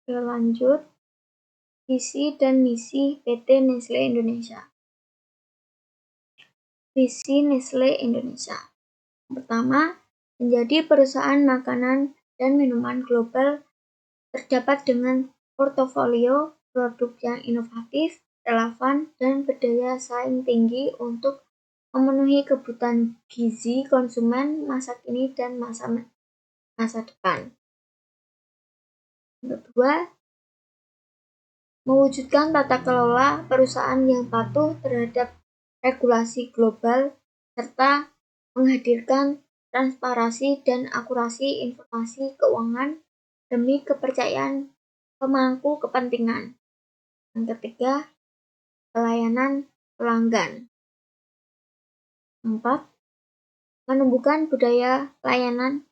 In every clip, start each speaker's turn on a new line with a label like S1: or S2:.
S1: Berlanjut, visi dan misi PT Nestle Indonesia. Visi Nestle Indonesia. Pertama, menjadi perusahaan makanan dan minuman global terdapat dengan portofolio produk yang inovatif, relevan, dan berdaya saing tinggi untuk memenuhi kebutuhan gizi konsumen masa kini dan masa depan. Kedua, mewujudkan tata kelola perusahaan yang patuh terhadap regulasi global serta menghadirkan transparansi dan akurasi informasi keuangan demi kepercayaan pemangku kepentingan. Yang ketiga, pelayanan pelanggan. 4. Menumbuhkan budaya layanan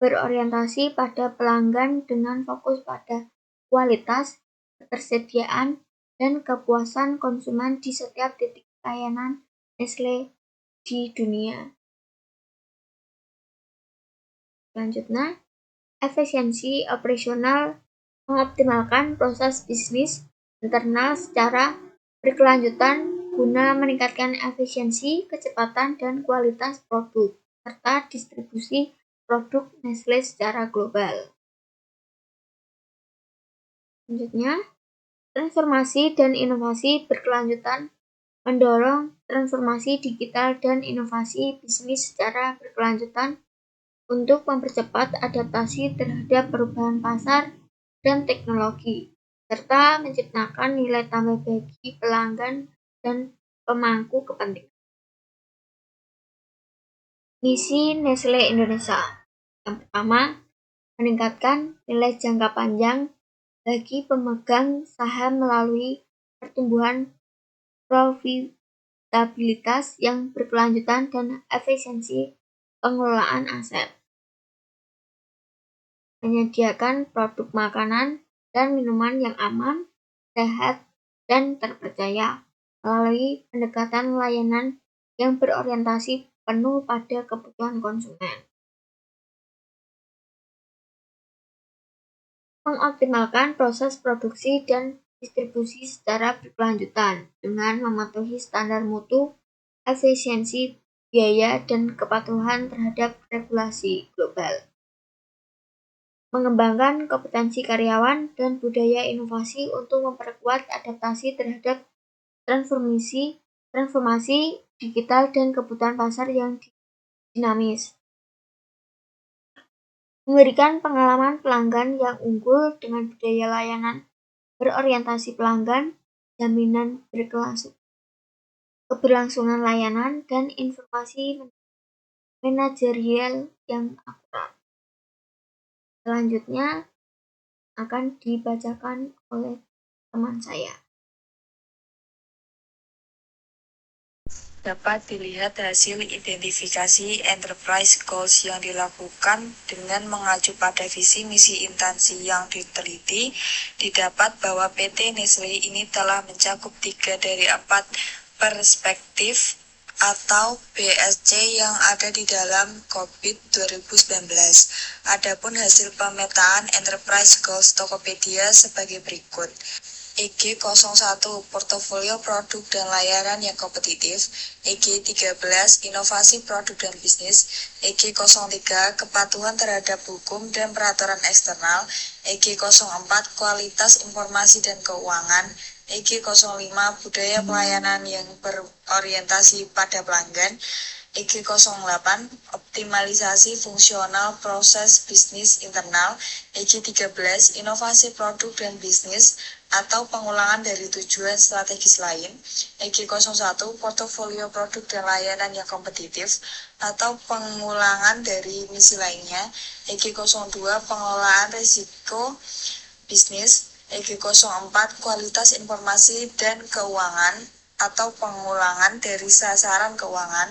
S1: berorientasi pada pelanggan dengan fokus pada kualitas, ketersediaan, dan kepuasan konsumen di setiap titik layanan Nestle di dunia. Selanjutnya, efisiensi operasional, mengoptimalkan proses bisnis internal secara berkelanjutan guna meningkatkan efisiensi, kecepatan, dan kualitas produk, serta distribusi produk Nestle secara global. Selanjutnya, transformasi dan inovasi berkelanjutan, mendorong transformasi digital dan inovasi bisnis secara berkelanjutan untuk mempercepat adaptasi terhadap perubahan pasar dan teknologi, serta menciptakan nilai tambah bagi pelanggan dan pemangku kepentingan. Misi Nestle Indonesia. Yang pertama, meningkatkan nilai jangka panjang bagi pemegang saham melalui pertumbuhan profitabilitas yang berkelanjutan dan efisiensi pengelolaan aset. Menyediakan produk makanan dan minuman yang aman, sehat, dan terpercaya melalui pendekatan layanan yang berorientasi penuh pada kebutuhan konsumen. Mengoptimalkan proses produksi dan distribusi secara berkelanjutan dengan mematuhi standar mutu, efisiensi biaya, dan kepatuhan terhadap regulasi global. Mengembangkan kompetensi karyawan dan budaya inovasi untuk memperkuat adaptasi terhadap transformasi digital dan kebutuhan pasar yang dinamis. Memberikan pengalaman pelanggan yang unggul dengan budaya layanan berorientasi pelanggan, jaminan keberlangsungan layanan, dan informasi manajerial yang akurat. Selanjutnya akan dibacakan oleh teman saya.
S2: Dapat dilihat hasil identifikasi enterprise goals yang dilakukan dengan mengacu pada visi misi instansi yang diteliti. Didapat bahwa PT Nestle ini telah mencakup 3 dari 4 perspektif atau BSC yang ada di dalam COVID 2019. Adapun hasil pemetaan enterprise goals Tokopedia sebagai berikut. EG01 portofolio produk dan layanan yang kompetitif, EG13 inovasi produk dan bisnis, EG03 kepatuhan terhadap hukum dan peraturan eksternal, EG04 kualitas informasi dan keuangan, EG05 budaya pelayanan yang berorientasi pada pelanggan, EG08 optimalisasi fungsional proses bisnis internal, EG13 inovasi produk dan bisnis atau pengulangan dari tujuan strategis lain, EG01 portofolio produk dan layanan yang kompetitif atau pengulangan dari misi lainnya, EG02 pengelolaan risiko bisnis, EG04 kualitas informasi dan keuangan atau pengulangan dari sasaran keuangan,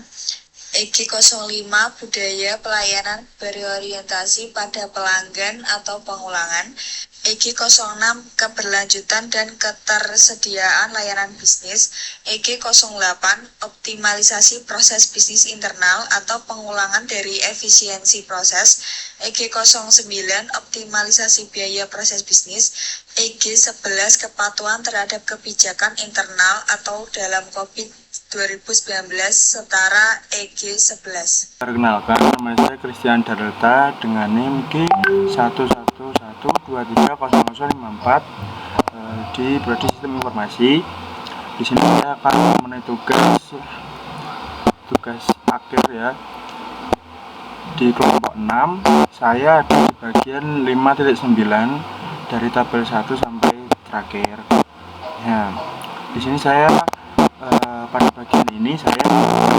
S2: EG05 budaya pelayanan berorientasi pada pelanggan atau pengulangan. EG06 keberlanjutan dan ketersediaan layanan bisnis. EG08 optimalisasi proses bisnis internal atau pengulangan dari efisiensi proses. EG09 optimalisasi biaya proses bisnis. EG11 kepatuhan terhadap kebijakan internal atau dalam COVID 2019 setara EG11.
S3: Perkenalkan, nama saya Christian Darleta dengan NIM G111230054 di Prodi Sistem Informasi. Di sini saya akan memenuhi tugas akhir ya. Di kelompok 6 saya ada di bagian 5.9 dari tabel 1 sampai terakhir. Ya, di sini saya pada bagian ini saya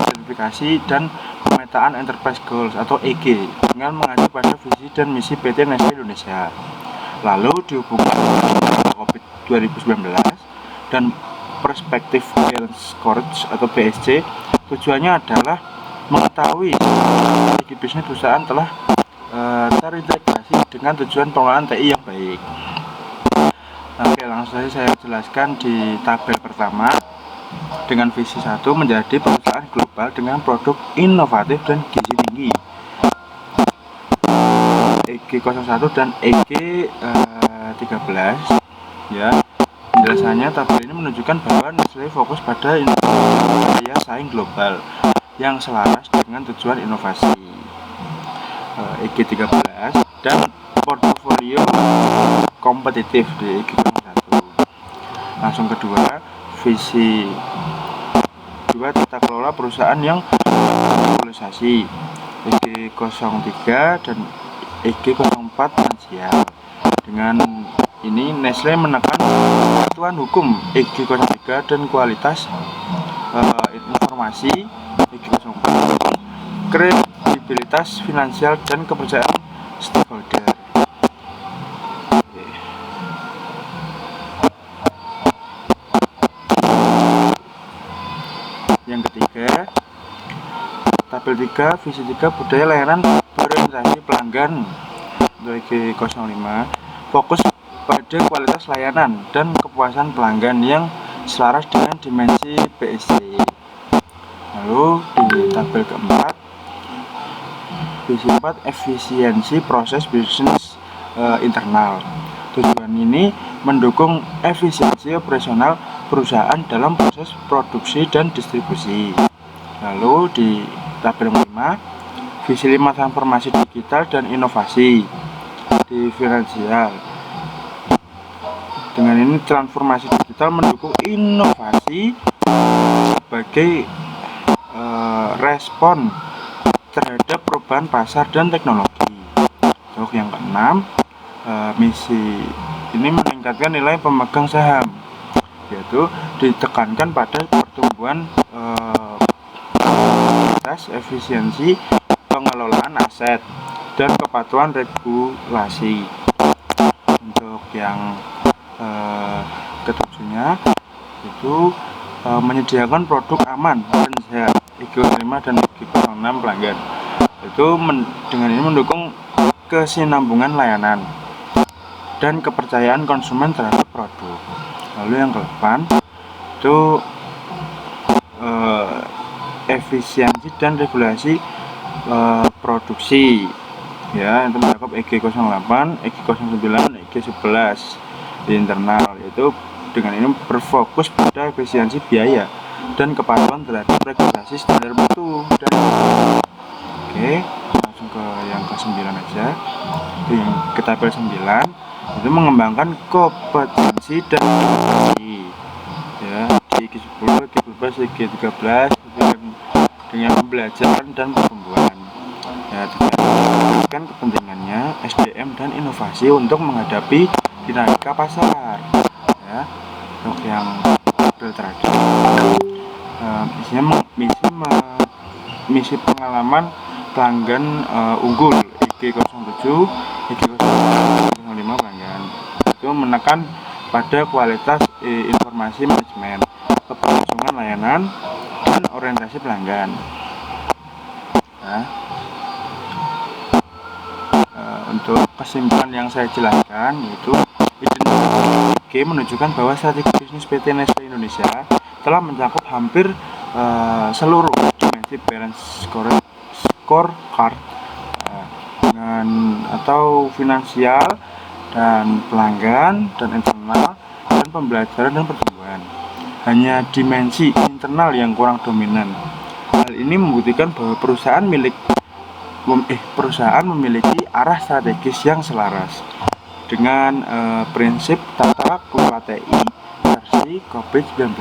S3: sertifikasi dan pemetaan Enterprise Goals atau EG dengan mengacu pada visi dan misi PT Nestlé Indonesia. Lalu dihubungkan dengan COVID 2019 dan perspektif balance scorecard atau BSC. Tujuannya adalah mengetahui strategi bisnis perusahaan telah terintegrasi dengan tujuan pengelolaan TI yang baik. Oke, langsung saja saya jelaskan di tabel pertama. Dengan visi 1 menjadi perusahaan global dengan produk inovatif dan gizi tinggi. EG01 dan EG13 ya. Penjelasannya, tabel ini menunjukkan bahwa Nestlé fokus pada daya saing global yang selaras dengan tujuan inovasi. EG13 dan portofolio kompetitif di EG01. Langsung kedua, visi 2 tata kelola perusahaan yang globalisasi. EG03 dan EG04 finansial. Dengan ini Nestlé menekan kepatuhan hukum EG03 dan kualitas informasi EG04, kredibilitas finansial dan kepercayaan stakeholder. Yang ketiga, tabel 3, visi 3 budaya layanan berorientasi pelanggan. EG05 fokus pada kualitas layanan dan kepuasan pelanggan yang selaras dengan dimensi BSC. Lalu di tabel keempat, visi 4 efisiensi proses bisnis internal. Tujuan ini mendukung efisiensi operasional perusahaan dalam proses produksi dan distribusi. Lalu di tabel 5, visi 5 transformasi digital dan inovasi di finansial. Dengan ini transformasi digital mendukung inovasi sebagai respon terhadap perubahan pasar dan teknologi. Untuk yang keenam, misi ini meningkatkan nilai pemegang saham, yaitu ditekankan pada pertumbuhan efisiensi pengelolaan aset dan kepatuhan regulasi. Untuk yang ketujuhnya itu menyediakan produk aman dan sehat, EG05 dan EG06 pelanggan. Itu dengan ini mendukung kesinambungan layanan dan kepercayaan konsumen terhadap produk. Lalu yang ke-8 itu efisiensi dan regulasi produksi ya, itu mencakup EG08, EG09, EG11 di internal. Itu dengan ini berfokus pada efisiensi biaya dan kepatuhan terhadap regulasi standar mutu. Dan oke, langsung ke yang ke-9 aja. Itu yang ke tabel 9 itu mengembangkan kompetensi dan inovasi ya, di EG10, EG12, EG13 dengan pembelajaran dan pertumbuhan ya, dengan kepentingannya SDM dan inovasi untuk menghadapi dinamika pasar ya. Untuk yang tabel terakhir, misi pengalaman pelanggan unggul EG07, EG05 pelanggan. Itu menekan pada kualitas informasi manajemen, keberlangsungan layanan, dan orientasi pelanggan. ya. Untuk kesimpulan yang saya jelaskan yaitu identifikasi G menunjukkan bahwa strategi bisnis PT Nestle Indonesia telah mencakup hampir seluruh dimensi balance scorecard dengan atau finansial dan pelanggan dan internal dan pembelajaran dan pertumbuhan. Hanya dimensi internal yang kurang dominan. Hal ini membuktikan bahwa perusahaan memiliki arah strategis yang selaras dengan prinsip tata kelola TI versi COVID-19.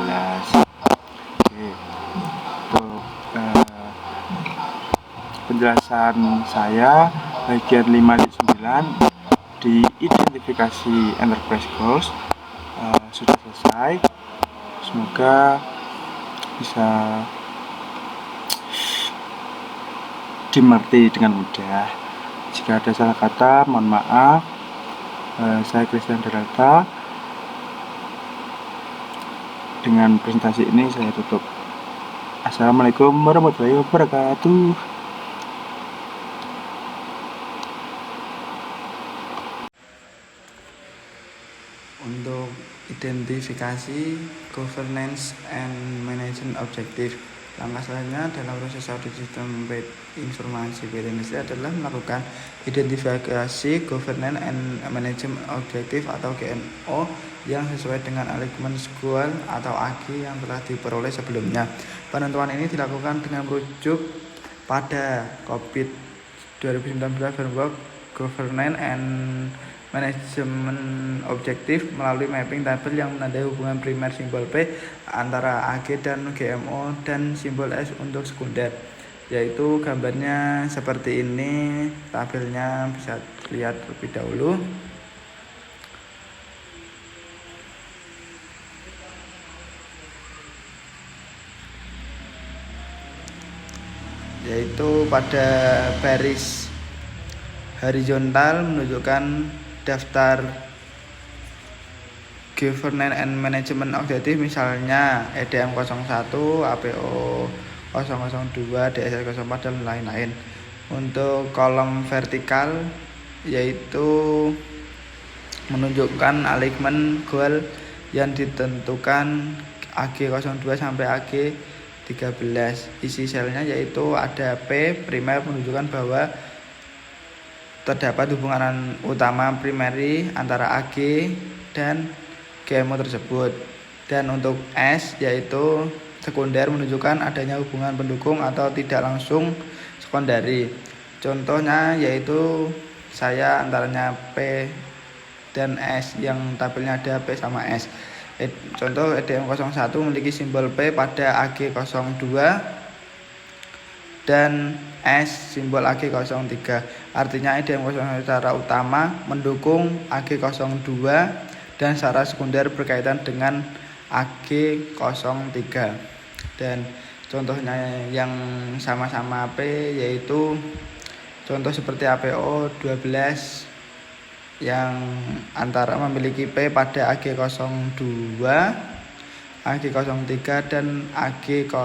S3: Oke, untuk penjelasan saya bagian 5-9 di identifikasi enterprise goals sudah selesai. Semoga bisa dimengerti dengan mudah. Jika ada salah kata, mohon maaf. Saya Christian Derata. Dengan presentasi ini saya tutup. Assalamualaikum warahmatullahi wabarakatuh.
S4: Untuk identifikasi governance and management objective, langkah selanjutnya dalam proses audit sistem informasi PT Nestle adalah melakukan identifikasi governance and management objective atau GMO yang sesuai dengan alignment goal atau AG yang telah diperoleh sebelumnya. Penentuan ini dilakukan dengan merujuk pada COVID 2019 Framework Governance and Management Objektif melalui mapping tabel yang menandai hubungan primer simbol P antara AG dan GMO dan simbol S untuk sekunder, yaitu gambarnya seperti ini. Tabelnya bisa dilihat terlebih dahulu. Yaitu pada baris horizontal menunjukkan daftar governance and management objektif, misalnya EDM 01, APO 002, DSS 04 dan lain-lain. Untuk kolom vertikal yaitu menunjukkan alignment goal yang ditentukan AG 02 sampai AG 13. Isi selnya yaitu ada P primer menunjukkan bahwa terdapat hubungan utama primary antara AG dan GMO tersebut. Dan untuk S yaitu sekunder menunjukkan adanya hubungan pendukung atau tidak langsung sekundari. Contohnya yaitu saya antaranya P dan S yang tabelnya ada P sama S. Contoh EDM 01 memiliki simbol P pada AG 02 dan S simbol AG 03. Artinya EDM 01 secara utama mendukung AG 02 dan secara sekunder berkaitan dengan AG 03. Dan contohnya yang sama-sama P yaitu contoh seperti APO 12 yang antara memiliki P pada AG 02, AG 03 dan AG 07.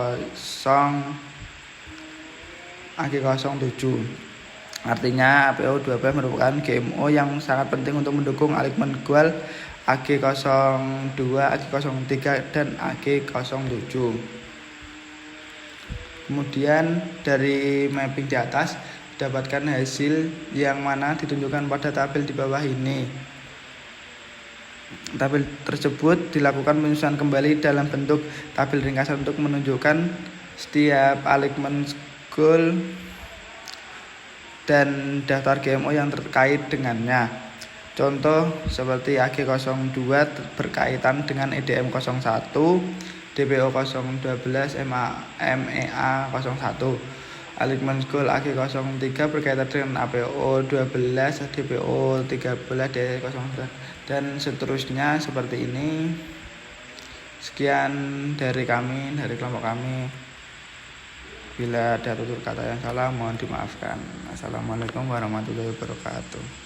S4: Artinya APO 12 merupakan GMO yang sangat penting untuk mendukung alignment goal AG 02, AG 03 dan AG 07. Kemudian dari mapping di atas dapatkan hasil yang mana ditunjukkan pada tabel di bawah ini. Tabel tersebut dilakukan penyusunan kembali dalam bentuk tabel ringkasan untuk menunjukkan setiap alignment goal dan daftar GMO yang terkait dengannya. Contoh seperti AG 02 berkaitan dengan EDM 01, DPO 012, MEA 01. Alignment goal AG 03 berkaitan dengan APO 12, DPO 13, D09 dan seterusnya seperti ini. Sekian dari kami, dari kelompok kami. Bila ada tutur kata yang salah mohon dimaafkan. Assalamualaikum warahmatullahi wabarakatuh.